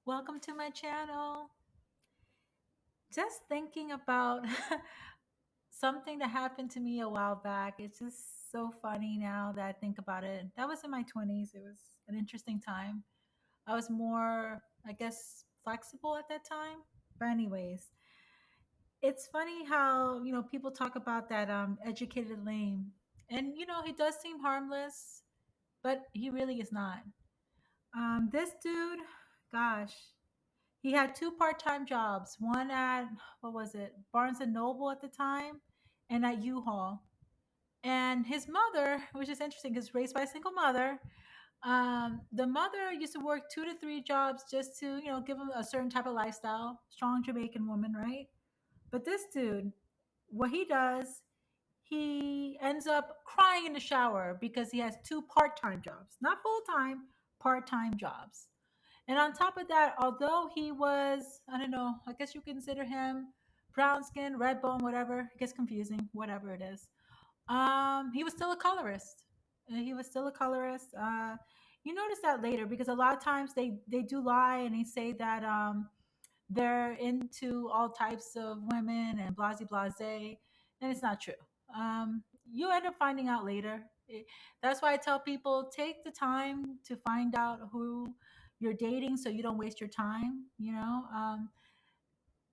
Welcome to my channel. Just thinking about something that happened to me a while back. It's just so funny now that I think about it. That was in my 20s. It was an interesting time. I was more, I guess, flexible at that time. But anyways, it's funny how, people talk about that educated lame. And he does seem harmless, but he really is not. This dude, gosh, he had two part-time jobs, one at what was it, Barnes and Noble at the time, and at U-Haul. And his mother, which is interesting, because raised by a single mother, the mother used to work 2 to 3 jobs just to, give him a certain type of lifestyle. Strong Jamaican woman, right? But this dude, what he does, he ends up crying in the shower because he has two part-time jobs, not full-time, part-time jobs. And on top of that, although he was, I don't know, I guess you consider him brown skin, red bone, whatever. It gets confusing, whatever it is. He was still a colorist. He was still a colorist. You notice that later because a lot of times they do lie and they say that they're into all types of women and blasey blasé, and it's not true. You end up finding out later. That's why I tell people take the time to find out who you're dating, so you don't waste your time.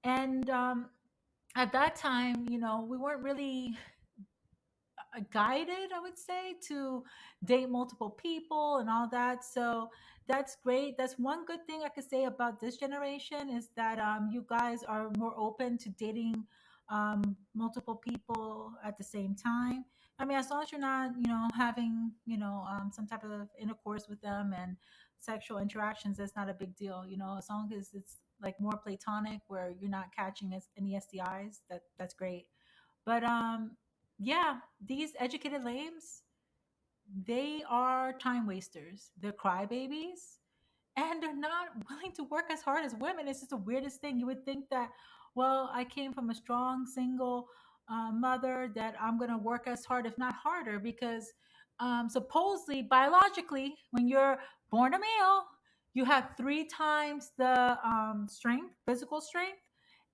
And at that time, we weren't really guided, I would say, to date multiple people and all that. So that's great. That's one good thing I could say about this generation is that you guys are more open to dating multiple people at the same time. I mean, as long as you're not, having, some type of intercourse with them and sexual interactions, that's not a big deal. As long as it's like more platonic, where you're not catching any STIs, that's great. But yeah, these educated lames, they are time wasters. They're crybabies, and they're not willing to work as hard as women. It's just the weirdest thing. You would think that, well, I came from a strong single mother, that I'm going to work as hard, if not harder, because supposedly, biologically, when you're born a male, you have 3 times the strength, physical strength,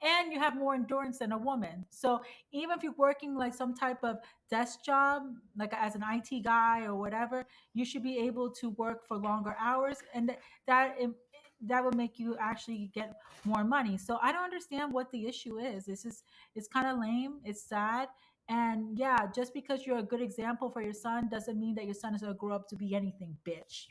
and you have more endurance than a woman. So even if you're working like some type of desk job, like as an IT guy or whatever, you should be able to work for longer hours, and that that would make you actually get more money. So I don't understand what the issue is. It's kind of lame. It's sad. And yeah, just because you're a good example for your son doesn't mean that your son is going to grow up to be anything, bitch.